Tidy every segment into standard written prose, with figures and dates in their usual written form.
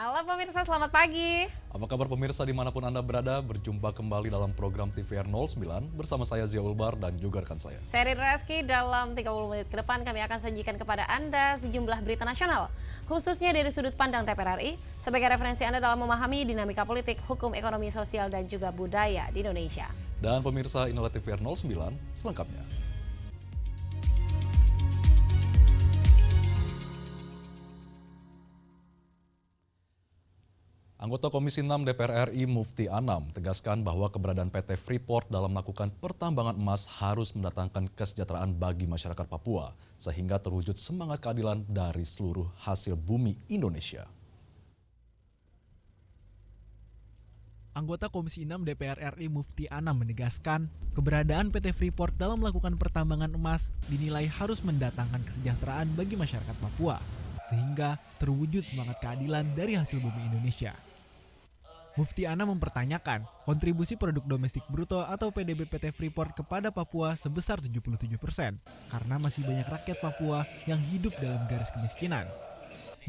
Halo pemirsa, selamat pagi. Apa kabar pemirsa dimanapun Anda berada, berjumpa kembali dalam program TVR 09 bersama saya Zia Ulbar dan juga rekan saya. Saya Rin Reski, dalam 30 menit ke depan kami akan sajikan kepada Anda sejumlah berita nasional, khususnya dari sudut pandang DPR RI, sebagai referensi Anda dalam memahami dinamika politik, hukum, ekonomi, sosial, dan juga budaya di Indonesia. Dan pemirsa, inilah TVR 09 selengkapnya. Anggota Komisi 6 DPR RI Mufti Anam tegaskan bahwa keberadaan PT Freeport dalam melakukan pertambangan emas harus mendatangkan kesejahteraan bagi masyarakat Papua, sehingga terwujud semangat keadilan dari seluruh hasil bumi Indonesia. Anggota Komisi 6 DPR RI Mufti Anam menegaskan, keberadaan PT Freeport dalam melakukan pertambangan emas dinilai harus mendatangkan kesejahteraan bagi masyarakat Papua, sehingga terwujud semangat keadilan dari hasil bumi Indonesia. Mufti Anam mempertanyakan kontribusi produk domestik bruto atau PDB PT Freeport kepada Papua sebesar 77%, karena masih banyak rakyat Papua yang hidup dalam garis kemiskinan.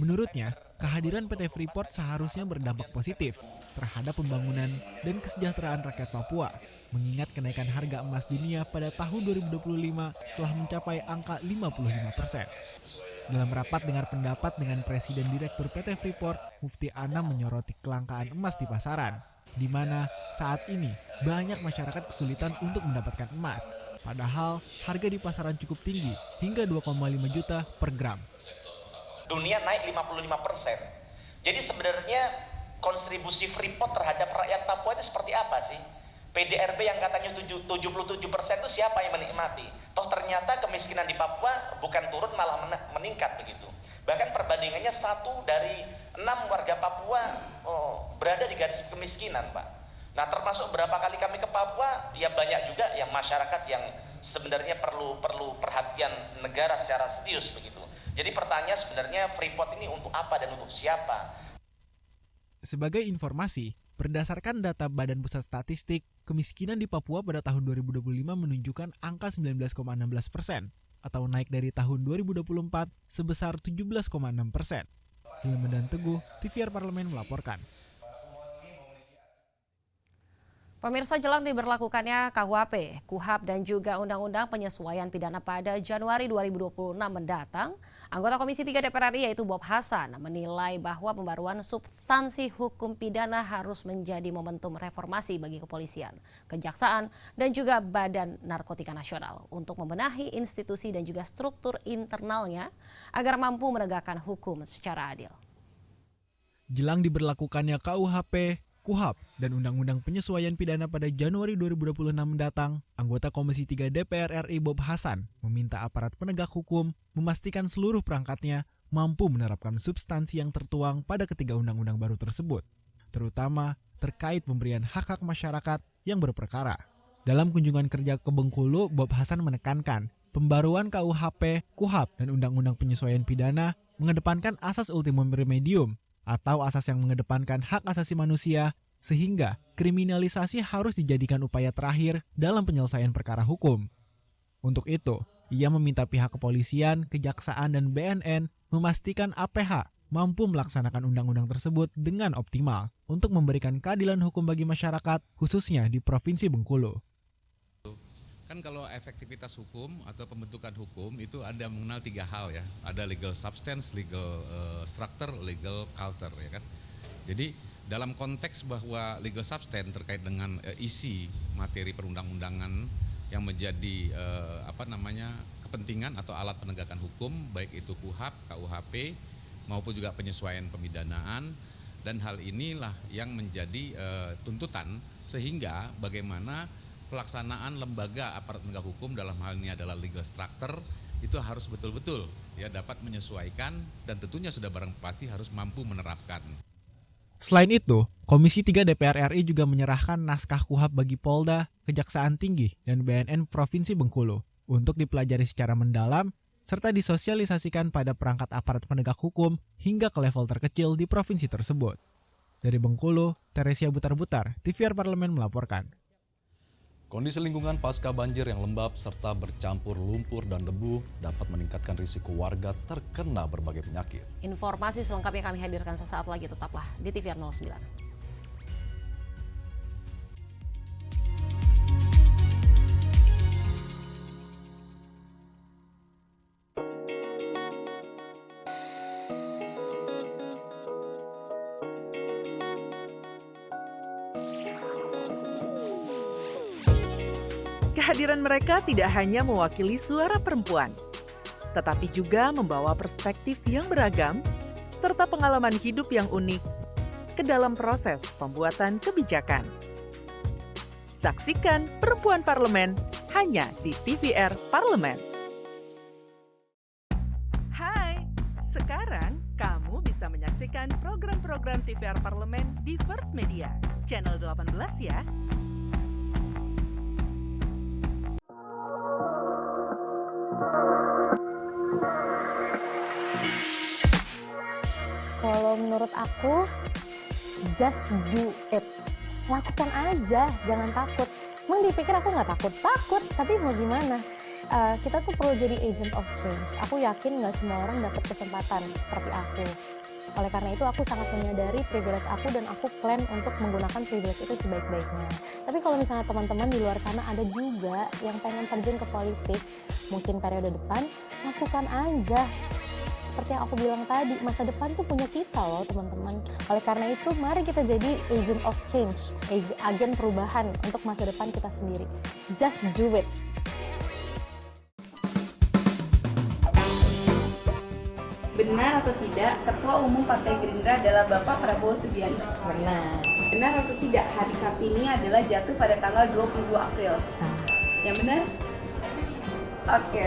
Menurutnya, kehadiran PT Freeport seharusnya berdampak positif terhadap pembangunan dan kesejahteraan rakyat Papua, mengingat kenaikan harga emas dunia pada tahun 2025 telah mencapai angka 55%. Dalam rapat dengar pendapat dengan Presiden Direktur PT Freeport, Mufti Anam menyoroti kelangkaan emas di pasaran, di mana saat ini banyak masyarakat kesulitan untuk mendapatkan emas, padahal harga di pasaran cukup tinggi, hingga 2,5 juta per gram. Dunia naik 55%. Jadi sebenarnya kontribusi Freeport terhadap rakyat Papua itu seperti apa sih? PDRB yang katanya 77% itu siapa yang menikmati? Toh ternyata kemiskinan di Papua bukan turun malah meningkat begitu. Bahkan perbandingannya 1 dari 6 warga Papua berada di garis kemiskinan, Pak. Nah, termasuk berapa kali kami ke Papua, ya banyak juga yang masyarakat yang sebenarnya perlu perhatian negara secara serius begitu. Jadi pertanyaan sebenarnya Freeport ini untuk apa dan untuk siapa? Sebagai informasi, berdasarkan data Badan Pusat Statistik, kemiskinan di Papua pada tahun 2025 menunjukkan angka 19,16%, atau naik dari tahun 2024 sebesar 17,6%. Hilman dan Teguh, TVR Parlemen melaporkan. Pemirsa, jelang diberlakukannya KUHP, KUHAP dan juga Undang-Undang Penyesuaian Pidana pada Januari 2026 mendatang, anggota Komisi 3 DPR RI yaitu Bob Hasan menilai bahwa pembaruan substansi hukum pidana harus menjadi momentum reformasi bagi kepolisian, kejaksaan, dan juga Badan Narkotika Nasional untuk membenahi institusi dan juga struktur internalnya agar mampu menegakkan hukum secara adil. Jelang diberlakukannya KUHP, KUHAP, dan Undang-Undang Penyesuaian Pidana pada Januari 2026 mendatang, anggota Komisi 3 DPR RI Bob Hasan meminta aparat penegak hukum memastikan seluruh perangkatnya mampu menerapkan substansi yang tertuang pada ketiga undang-undang baru tersebut, terutama terkait pemberian hak-hak masyarakat yang berperkara. Dalam kunjungan kerja ke Bengkulu, Bob Hasan menekankan pembaruan KUHP, KUHAP, dan Undang-Undang Penyesuaian Pidana mengedepankan asas ultimum remedium, atau asas yang mengedepankan hak asasi manusia, sehingga kriminalisasi harus dijadikan upaya terakhir dalam penyelesaian perkara hukum. Untuk itu, ia meminta pihak kepolisian, kejaksaan, dan BNN memastikan APH mampu melaksanakan undang-undang tersebut dengan optimal untuk memberikan keadilan hukum bagi masyarakat, khususnya di Provinsi Bengkulu. Kan kalau efektivitas hukum atau pembentukan hukum itu ada mengenal 3 hal ya, ada legal substance, legal structure, legal culture ya kan. Jadi dalam konteks bahwa legal substance terkait dengan isi materi perundang-undangan yang menjadi kepentingan atau alat penegakan hukum, baik itu KUHAP, KUHP maupun juga penyesuaian pemidanaan, dan hal inilah yang menjadi tuntutan sehingga bagaimana pelaksanaan lembaga aparat penegak hukum dalam hal ini adalah legal structure itu harus betul-betul ya dapat menyesuaikan dan tentunya sudah barang pasti harus mampu menerapkan. Selain itu, Komisi 3 DPR RI juga menyerahkan naskah KUHP bagi Polda, Kejaksaan Tinggi, dan BNN Provinsi Bengkulu untuk dipelajari secara mendalam serta disosialisasikan pada perangkat aparat penegak hukum hingga ke level terkecil di provinsi tersebut. Dari Bengkulu, Teresia Butar-Butar, TVR Parlemen melaporkan. Kondisi lingkungan pasca banjir yang lembab serta bercampur lumpur dan debu dapat meningkatkan risiko warga terkena berbagai penyakit. Informasi selengkapnya kami hadirkan sesaat lagi, tetaplah di TVR 09. Kehadiran mereka tidak hanya mewakili suara perempuan, tetapi juga membawa perspektif yang beragam serta pengalaman hidup yang unik ke dalam proses pembuatan kebijakan. Saksikan Perempuan Parlemen hanya di TVR Parlemen. Hai, sekarang kamu bisa menyaksikan program-program TVR Parlemen di First Media, channel 18 ya. Kalau menurut aku, just do it. Lakukan aja, jangan takut. Emang dipikir aku nggak takut? Takut, tapi mau gimana? Kita tuh perlu jadi agent of change. Aku yakin nggak semua orang dapat kesempatan seperti aku. Oleh karena itu, aku sangat menyadari privilege aku dan aku plan untuk menggunakan privilege itu sebaik-baiknya. Tapi kalau misalnya teman-teman di luar sana ada juga yang pengen terjun ke politik, mungkin periode depan, lakukan aja. Seperti yang aku bilang tadi, masa depan tuh punya kita loh teman-teman. Oleh karena itu, mari kita jadi agent of change, agen perubahan untuk masa depan kita sendiri. Just do it. Benar atau tidak, Ketua Umum Partai Gerindra adalah Bapak Prabowo Subianto? Benar. Benar atau tidak, hari Kartini adalah jatuh pada tanggal 22 April? Salah. Yang benar? Oke,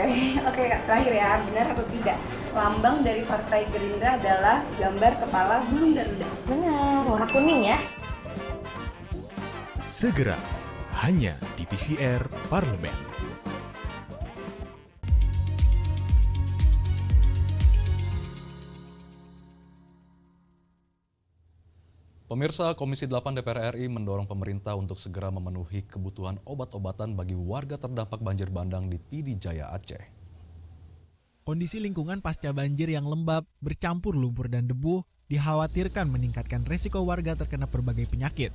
terakhir ya, benar atau tidak, lambang dari Partai Gerindra adalah gambar kepala burung Garuda? Benar, warna kuning ya. Segera, hanya di TVR Parlemen. Pemirsa, Komisi 8 DPR RI mendorong pemerintah untuk segera memenuhi kebutuhan obat-obatan bagi warga terdampak banjir bandang di PD Jaya, Aceh. Kondisi lingkungan pasca banjir yang lembab, bercampur lumpur dan debu, dikhawatirkan meningkatkan risiko warga terkena berbagai penyakit.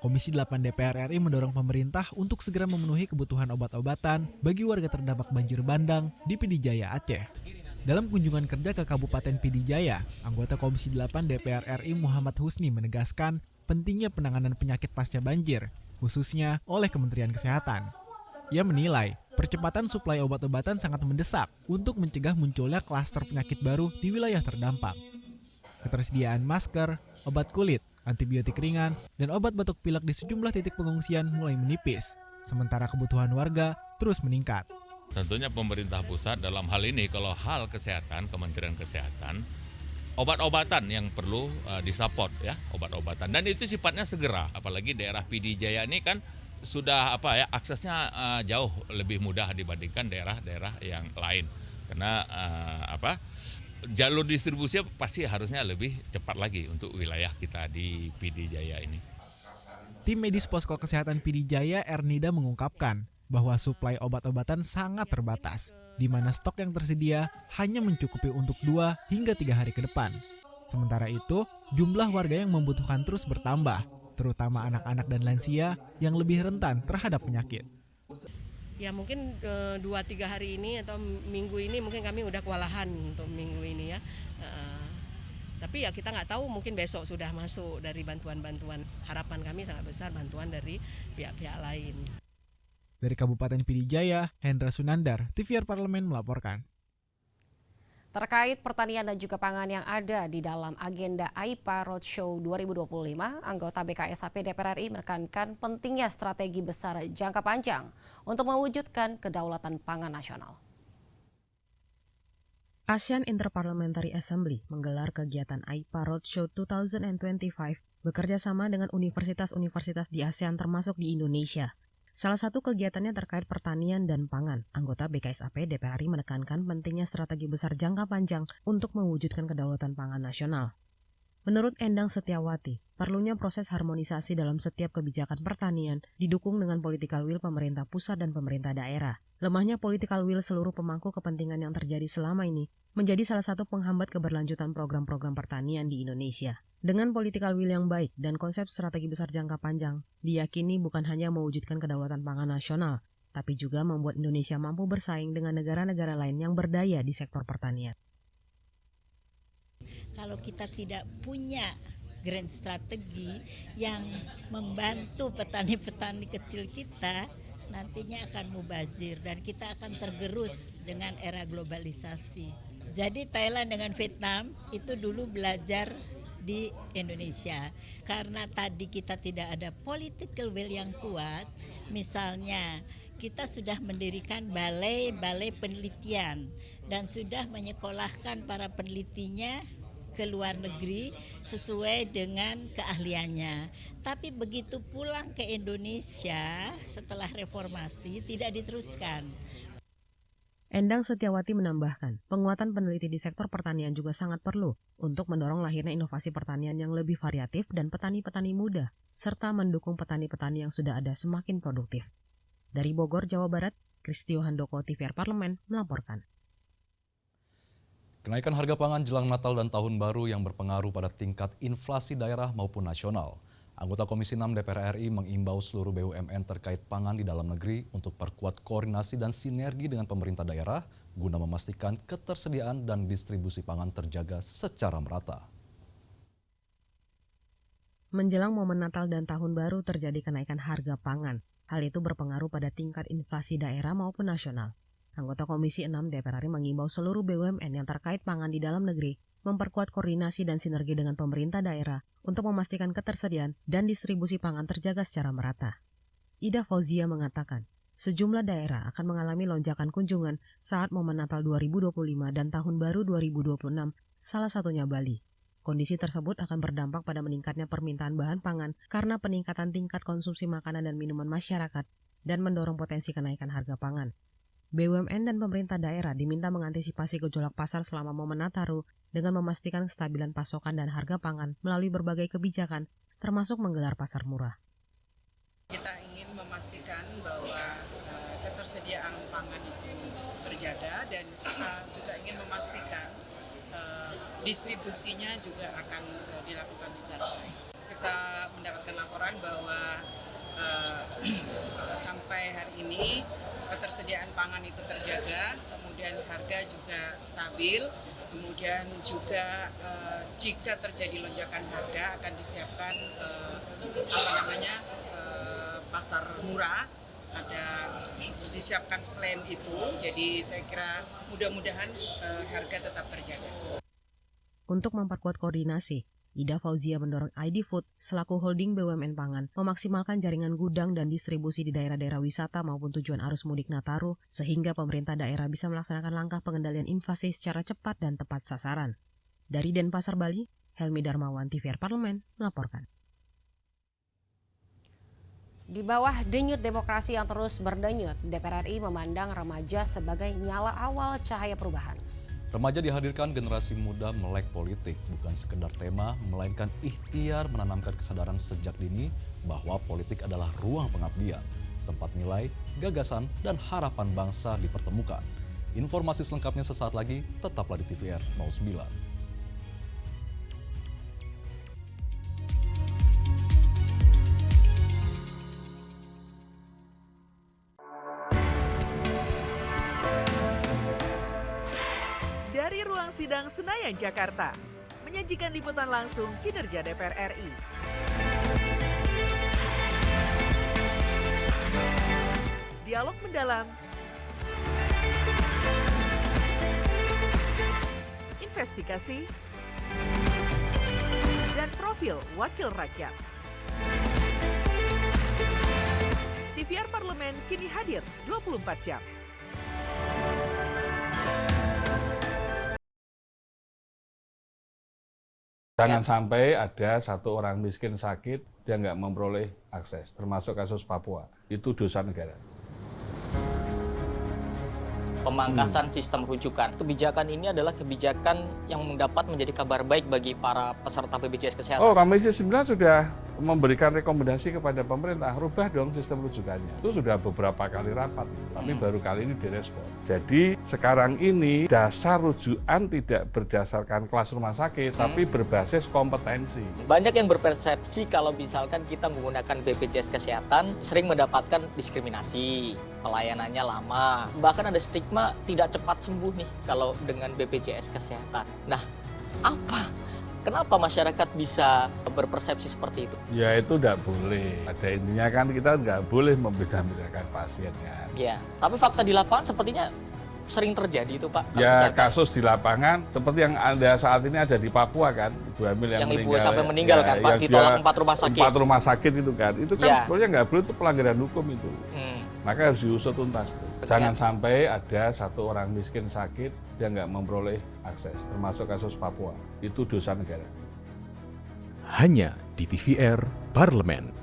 Komisi 8 DPR RI mendorong pemerintah untuk segera memenuhi kebutuhan obat-obatan bagi warga terdampak banjir bandang di PD Jaya, Aceh. Dalam kunjungan kerja ke Kabupaten PD Jaya, anggota Komisi 8 DPR RI Muhammad Husni menegaskan pentingnya penanganan penyakit pasca banjir, khususnya oleh Kementerian Kesehatan. Ia menilai percepatan suplai obat-obatan sangat mendesak untuk mencegah munculnya klaster penyakit baru di wilayah terdampak. Ketersediaan masker, obat kulit, antibiotik ringan, dan obat batuk pilek di sejumlah titik pengungsian mulai menipis, sementara kebutuhan warga terus meningkat. Tentunya pemerintah pusat dalam hal ini, kalau hal kesehatan, Kementerian Kesehatan, obat-obatan yang perlu disupport ya, obat-obatan. Dan itu sifatnya segera, apalagi daerah PD Jaya ini kan sudah aksesnya jauh lebih mudah dibandingkan daerah-daerah yang lain. Karena jalur distribusi pasti harusnya lebih cepat lagi untuk wilayah kita di PD Jaya ini. Tim medis Posko Kesehatan PD Jaya Ernida mengungkapkan bahwa suplai obat-obatan sangat terbatas, di mana stok yang tersedia hanya mencukupi untuk 2 hingga 3 hari ke depan. Sementara itu, jumlah warga yang membutuhkan terus bertambah, terutama anak-anak dan lansia yang lebih rentan terhadap penyakit. Ya mungkin 2-3 hari ini atau minggu ini mungkin kami udah kewalahan untuk minggu ini ya. Tapi ya kita nggak tahu, mungkin besok sudah masuk dari bantuan-bantuan. Harapan kami sangat besar bantuan dari pihak-pihak lain. Dari Kabupaten PD Jaya, Hendra Sunandar, TVR Parlemen melaporkan. Terkait pertanian dan juga pangan yang ada di dalam agenda AIPA Roadshow 2025, anggota BKSAP DPR RI menekankan pentingnya strategi besar jangka panjang untuk mewujudkan kedaulatan pangan nasional. ASEAN Interparliamentary Assembly menggelar kegiatan AIPA Roadshow 2025 bekerja sama dengan universitas-universitas di ASEAN termasuk di Indonesia. Salah satu kegiatannya terkait pertanian dan pangan. Anggota BKSAP DPR RI menekankan pentingnya strategi besar jangka panjang untuk mewujudkan kedaulatan pangan nasional. Menurut Endang Setiawati, perlunya proses harmonisasi dalam setiap kebijakan pertanian didukung dengan political will pemerintah pusat dan pemerintah daerah. Lemahnya political will seluruh pemangku kepentingan yang terjadi selama ini menjadi salah satu penghambat keberlanjutan program-program pertanian di Indonesia. Dengan political will yang baik dan konsep strategi besar jangka panjang, diyakini bukan hanya mewujudkan kedaulatan pangan nasional, tapi juga membuat Indonesia mampu bersaing dengan negara-negara lain yang berdaya di sektor pertanian. Kalau kita tidak punya grand strategi yang membantu petani-petani kecil kita, nantinya akan mubazir dan kita akan tergerus dengan era globalisasi. Jadi Thailand dengan Vietnam itu dulu belajar di Indonesia. Karena tadi kita tidak ada political will yang kuat, misalnya kita sudah mendirikan balai-balai penelitian dan sudah menyekolahkan para penelitinya ke luar negeri sesuai dengan keahliannya. Tapi begitu pulang ke Indonesia setelah reformasi tidak diteruskan. Endang Setiawati menambahkan, penguatan peneliti di sektor pertanian juga sangat perlu untuk mendorong lahirnya inovasi pertanian yang lebih variatif dan petani-petani muda, serta mendukung petani-petani yang sudah ada semakin produktif. Dari Bogor, Jawa Barat, Kristio Handoko, TVR Parlemen, melaporkan. Kenaikan harga pangan jelang Natal dan Tahun Baru yang berpengaruh pada tingkat inflasi daerah maupun nasional. Anggota Komisi 6 DPR RI mengimbau seluruh BUMN terkait pangan di dalam negeri untuk perkuat koordinasi dan sinergi dengan pemerintah daerah guna memastikan ketersediaan dan distribusi pangan terjaga secara merata. Menjelang momen Natal dan Tahun Baru terjadi kenaikan harga pangan. Hal itu berpengaruh pada tingkat inflasi daerah maupun nasional. Anggota Komisi 6 DPR RI mengimbau seluruh BUMN yang terkait pangan di dalam negeri memperkuat koordinasi dan sinergi dengan pemerintah daerah untuk memastikan ketersediaan dan distribusi pangan terjaga secara merata. Ida Fauzia mengatakan, sejumlah daerah akan mengalami lonjakan kunjungan saat momen Natal 2025 dan Tahun Baru 2026, salah satunya Bali. Kondisi tersebut akan berdampak pada meningkatnya permintaan bahan pangan karena peningkatan tingkat konsumsi makanan dan minuman masyarakat dan mendorong potensi kenaikan harga pangan. BUMN dan pemerintah daerah diminta mengantisipasi gejolak pasar selama momen Nataru dengan memastikan kestabilan pasokan dan harga pangan melalui berbagai kebijakan, termasuk menggelar pasar murah. Kita ingin memastikan bahwa ketersediaan pangan itu terjaga dan kita juga ingin memastikan distribusinya juga akan dilakukan secara baik. Kita mendapatkan laporan bahwa sampai hari ini ketersediaan pangan itu terjaga, kemudian harga juga stabil, kemudian juga jika terjadi lonjakan harga akan disiapkan pasar murah, ada disiapkan plan itu, jadi saya kira mudah-mudahan harga tetap terjaga. Untuk memperkuat koordinasi, Ida Fauzia mendorong ID Food selaku holding BUMN pangan memaksimalkan jaringan gudang dan distribusi di daerah-daerah wisata maupun tujuan arus mudik Nataru sehingga pemerintah daerah bisa melaksanakan langkah pengendalian inflasi secara cepat dan tepat sasaran. Dari Denpasar, Bali, Helmi Darmawan, TVR Parlemen, melaporkan. Di bawah denyut demokrasi yang terus berdenyut, DPR RI memandang remaja sebagai nyala awal cahaya perubahan. Remaja dihadirkan generasi muda melek politik, bukan sekedar tema, melainkan ikhtiar menanamkan kesadaran sejak dini bahwa politik adalah ruang pengabdian, tempat nilai, gagasan, dan harapan bangsa dipertemukan. Informasi selengkapnya sesaat lagi, tetaplah di TVR 09. Dari ruang sidang Senayan, Jakarta, menyajikan liputan langsung kinerja DPR RI. Dialog mendalam, investigasi, dan profil wakil rakyat. TVR Parlemen kini hadir 24 jam. Jangan sampai ada satu orang miskin sakit, dia nggak memperoleh akses, termasuk kasus Papua. Itu dosa negara. Pemangkasan sistem rujukan. Kebijakan ini adalah kebijakan yang dapat menjadi kabar baik bagi para peserta BPJS Kesehatan. Oh, Komisi 9 sudah memberikan rekomendasi kepada pemerintah, rubah dong sistem rujukannya. Itu sudah beberapa kali rapat, tapi baru kali ini direspon. Jadi sekarang ini dasar rujukan tidak berdasarkan kelas rumah sakit, tapi berbasis kompetensi. Banyak yang berpersepsi kalau misalkan kita menggunakan BPJS Kesehatan sering mendapatkan diskriminasi, pelayanannya lama, bahkan ada stigma tidak cepat sembuh nih kalau dengan BPJS Kesehatan. Nah, kenapa masyarakat bisa berpersepsi seperti itu? Ya itu tidak boleh. Pada intinya kan kita nggak boleh membeda-bedakan pasien kan. Ya, tapi fakta di lapangan sepertinya sering terjadi itu Pak. Ya kasus di lapangan seperti yang Anda saat ini ada di Papua kan, ibu hamil yang ibu meninggal. sampai meninggal kan Pak, ditolak 4 rumah sakit. 4 rumah sakit itu kan, itu kan sebenarnya nggak boleh, itu pelanggaran hukum itu. Maka harus diusut tuntas tuh. Jangan sampai ada satu orang miskin sakit, dia nggak memperoleh akses, termasuk kasus Papua. Itu dosa negara. Hanya di TVR Parlemen.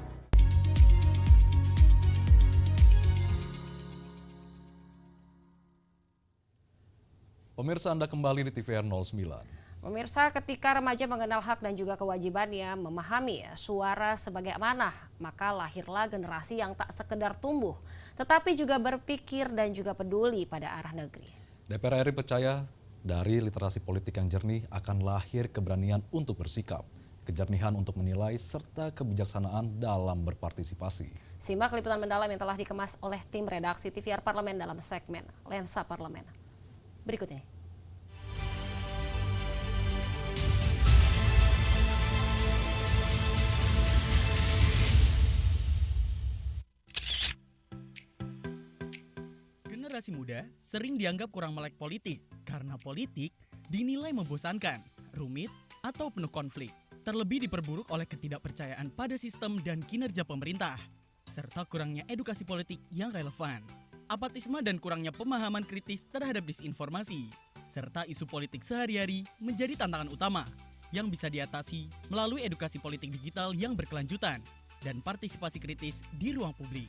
Pemirsa, Anda kembali di TVR 09. Pemirsa, ketika remaja mengenal hak dan juga kewajibannya, memahami suara sebagai amanah, maka lahirlah generasi yang tak sekedar tumbuh, tetapi juga berpikir dan juga peduli pada arah negeri. DPR RI percaya dari literasi politik yang jernih akan lahir keberanian untuk bersikap, kejernihan untuk menilai, serta kebijaksanaan dalam berpartisipasi. Simak liputan mendalam yang telah dikemas oleh tim redaksi TVR Parlemen dalam segmen Lensa Parlemen. Berikut ini. Generasi muda sering dianggap kurang melek politik karena politik dinilai membosankan, rumit, atau penuh konflik. Terlebih diperburuk oleh ketidakpercayaan pada sistem dan kinerja pemerintah, serta kurangnya edukasi politik yang relevan. Apatisme dan kurangnya pemahaman kritis terhadap disinformasi, serta isu politik sehari-hari menjadi tantangan utama yang bisa diatasi melalui edukasi politik digital yang berkelanjutan dan partisipasi kritis di ruang publik.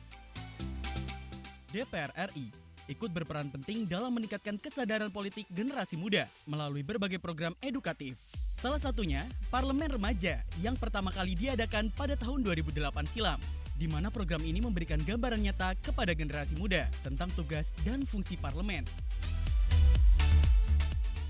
DPR RI ikut berperan penting dalam meningkatkan kesadaran politik generasi muda melalui berbagai program edukatif. Salah satunya Parlemen Remaja yang pertama kali diadakan pada tahun 2008 silam, di mana program ini memberikan gambaran nyata kepada generasi muda tentang tugas dan fungsi parlemen.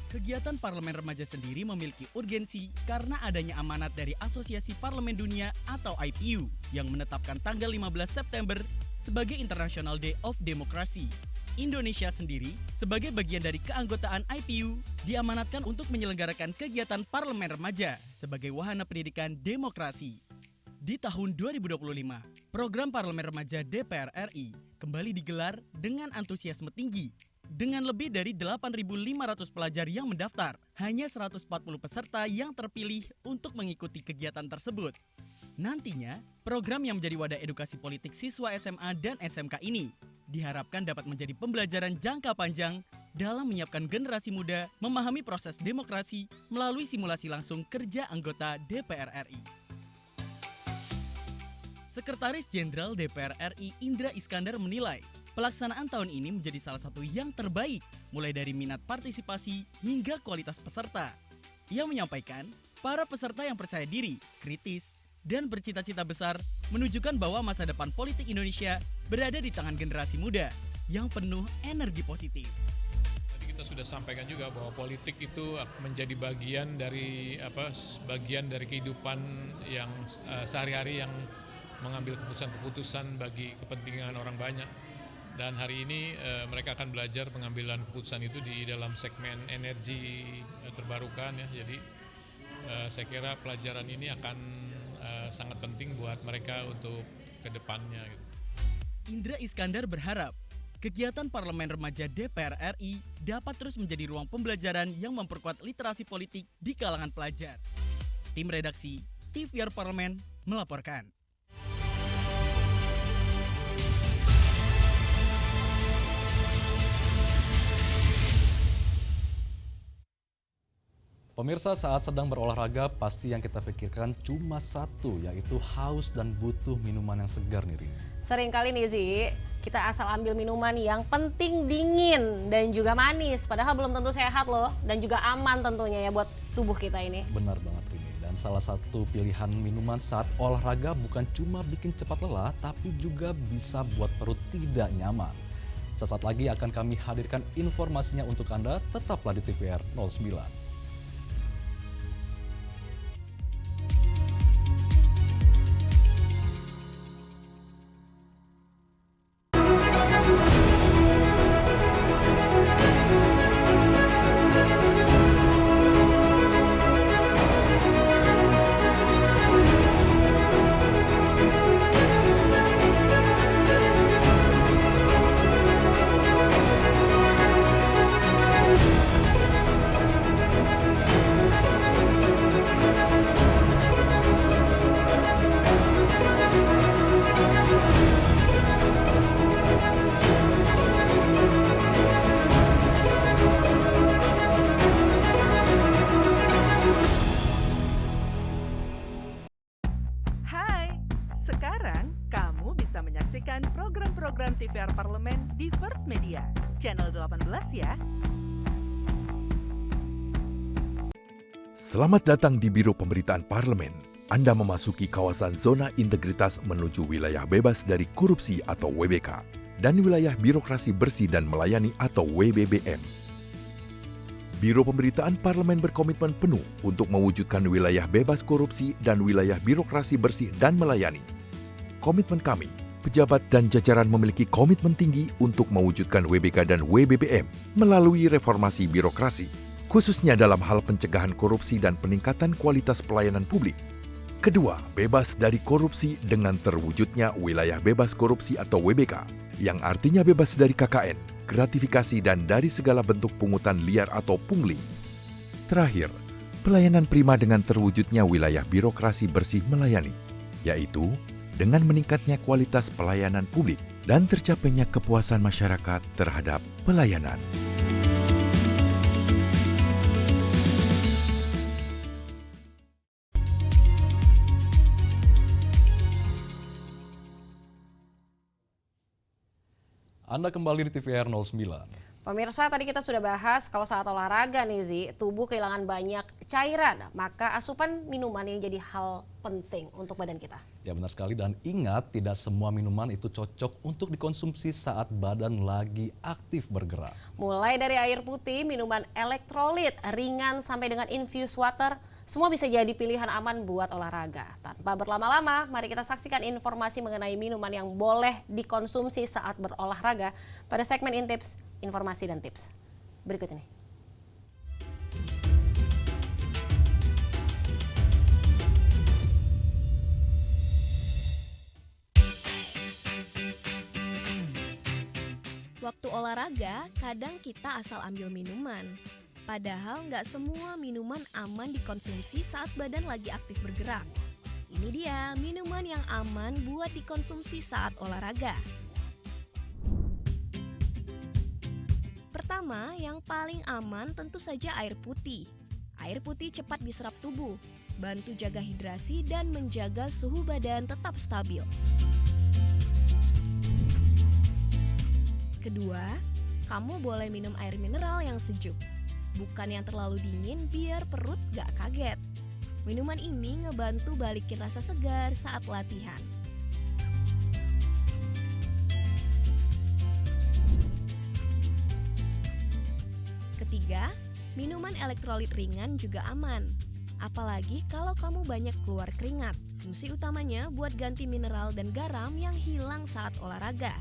Kegiatan Parlemen Remaja sendiri memiliki urgensi karena adanya amanat dari Asosiasi Parlemen Dunia atau IPU yang menetapkan tanggal 15 September sebagai International Day of Democracy. Indonesia sendiri sebagai bagian dari keanggotaan IPU diamanatkan untuk menyelenggarakan kegiatan Parlemen Remaja sebagai wahana pendidikan demokrasi. Di tahun 2025, program Parlemen Remaja DPR RI kembali digelar dengan antusiasme tinggi. Dengan lebih dari 8.500 pelajar yang mendaftar, hanya 140 peserta yang terpilih untuk mengikuti kegiatan tersebut. Nantinya, program yang menjadi wadah edukasi politik siswa SMA dan SMK ini diharapkan dapat menjadi pembelajaran jangka panjang dalam menyiapkan generasi muda memahami proses demokrasi melalui simulasi langsung kerja anggota DPR RI. Sekretaris Jenderal DPR RI Indra Iskandar menilai pelaksanaan tahun ini menjadi salah satu yang terbaik, mulai dari minat partisipasi hingga kualitas peserta. Ia menyampaikan, para peserta yang percaya diri, kritis, dan bercita-cita besar menunjukkan bahwa masa depan politik Indonesia berada di tangan generasi muda yang penuh energi positif. Tadi kita sudah sampaikan juga bahwa politik itu menjadi bagian dari kehidupan yang sehari-hari yang mengambil keputusan-keputusan bagi kepentingan orang banyak. Dan hari ini mereka akan belajar pengambilan keputusan itu di dalam segmen energi terbarukan ya. Jadi saya kira pelajaran ini akan sangat penting buat mereka untuk ke depannya. Gitu. Indra Iskandar berharap kegiatan Parlemen Remaja DPR RI dapat terus menjadi ruang pembelajaran yang memperkuat literasi politik di kalangan pelajar. Tim redaksi TVR Parlemen melaporkan. Pemirsa, saat sedang berolahraga pasti yang kita pikirkan cuma satu, yaitu haus dan butuh minuman yang segar nih, Rini. Sering kali nih Zi, kita asal ambil minuman yang penting dingin dan juga manis. Padahal belum tentu sehat loh dan juga aman tentunya ya buat tubuh kita ini. Benar banget Rini. Dan salah satu pilihan minuman saat olahraga bukan cuma bikin cepat lelah, tapi juga bisa buat perut tidak nyaman. Sesaat lagi akan kami hadirkan informasinya untuk Anda, tetaplah di TVR 09. Program TVR Parlemen di First Media, channel 18 ya. Selamat datang di Biro Pemberitaan Parlemen. Anda memasuki kawasan zona integritas menuju wilayah bebas dari korupsi atau WBK dan wilayah birokrasi bersih dan melayani atau WBBM. Biro Pemberitaan Parlemen berkomitmen penuh untuk mewujudkan wilayah bebas korupsi dan wilayah birokrasi bersih dan melayani. Komitmen kami, pejabat dan jajaran memiliki komitmen tinggi untuk mewujudkan WBK dan WBBM melalui reformasi birokrasi, khususnya dalam hal pencegahan korupsi dan peningkatan kualitas pelayanan publik. Kedua, bebas dari korupsi dengan terwujudnya wilayah bebas korupsi atau WBK, yang artinya bebas dari KKN, gratifikasi dan dari segala bentuk pungutan liar atau pungli. Terakhir, pelayanan prima dengan terwujudnya wilayah birokrasi bersih melayani, yaitu dengan meningkatnya kualitas pelayanan publik dan tercapainya kepuasan masyarakat terhadap pelayanan. Anda kembali di TVR 09. Pemirsa, tadi kita sudah bahas kalau saat olahraga nih Zi, tubuh kehilangan banyak cairan, maka asupan minuman ini jadi hal penting untuk badan kita. Ya benar sekali, dan ingat tidak semua minuman itu cocok untuk dikonsumsi saat badan lagi aktif bergerak. Mulai dari air putih, minuman elektrolit, ringan sampai dengan infused water, semua bisa jadi pilihan aman buat olahraga. Tanpa berlama-lama, mari kita saksikan informasi mengenai minuman yang boleh dikonsumsi saat berolahraga pada segmen Intips, Informasi dan Tips. Berikut ini. Waktu olahraga, kadang kita asal ambil minuman. Padahal nggak semua minuman aman dikonsumsi saat badan lagi aktif bergerak. Ini dia minuman yang aman buat dikonsumsi saat olahraga. Pertama, yang paling aman tentu saja air putih. Air putih cepat diserap tubuh, bantu jaga hidrasi dan menjaga suhu badan tetap stabil. Kedua, kamu boleh minum air mineral yang sejuk. Bukan yang terlalu dingin biar perut gak kaget. Minuman ini ngebantu balikin rasa segar saat latihan. Ketiga, minuman elektrolit ringan juga aman. Apalagi kalau kamu banyak keluar keringat. Fungsi utamanya buat ganti mineral dan garam yang hilang saat olahraga.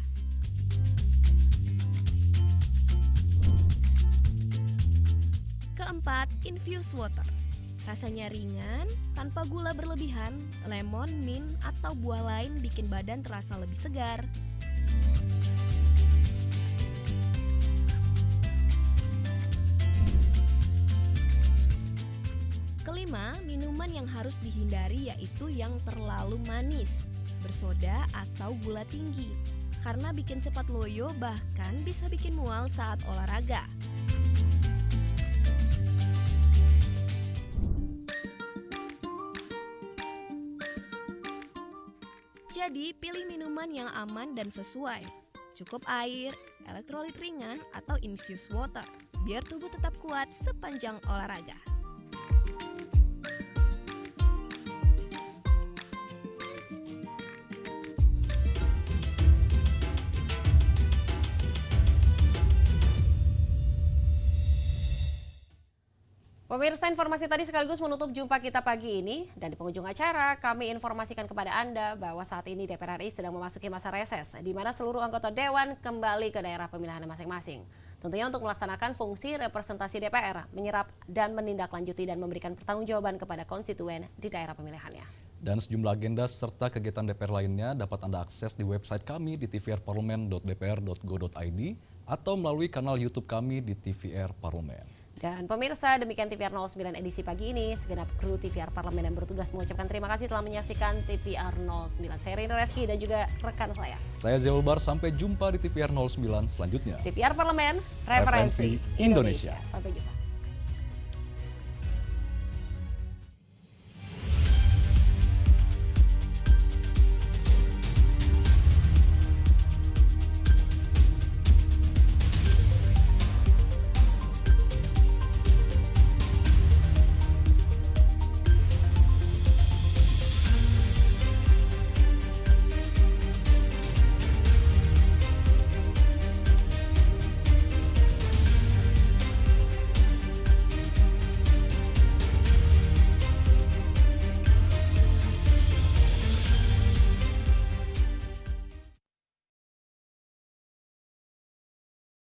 Keempat, infused water. Rasanya ringan, tanpa gula berlebihan, lemon, mint, atau buah lain bikin badan terasa lebih segar. Kelima, minuman yang harus dihindari yaitu yang terlalu manis, bersoda atau gula tinggi, karena bikin cepat loyo bahkan bisa bikin mual saat olahraga. Jadi, pilih minuman yang aman dan sesuai. Cukup air, elektrolit ringan, atau infused water, biar tubuh tetap kuat sepanjang olahraga. Pemirsa, informasi tadi sekaligus menutup jumpa kita pagi ini. Dan di penghujung acara, kami informasikan kepada Anda bahwa saat ini DPR RI sedang memasuki masa reses, di mana seluruh anggota Dewan kembali ke daerah pemilihan masing-masing. Tentunya untuk melaksanakan fungsi representasi DPR, menyerap dan menindaklanjuti dan memberikan pertanggungjawaban kepada konstituen di daerah pemilihannya. Dan sejumlah agenda serta kegiatan DPR lainnya dapat Anda akses di website kami di tvrparlemen.dpr.go.id atau melalui kanal YouTube kami di TVR Parlemen. Dan pemirsa, demikian TVR 09 edisi pagi ini. Segenap kru TVR Parlemen yang bertugas mengucapkan terima kasih telah menyaksikan TVR 09. Saya Rina Reski dan juga rekan saya. Saya Zewulbar, sampai jumpa di TVR 09 selanjutnya. TVR Parlemen, referensi Indonesia. Sampai jumpa.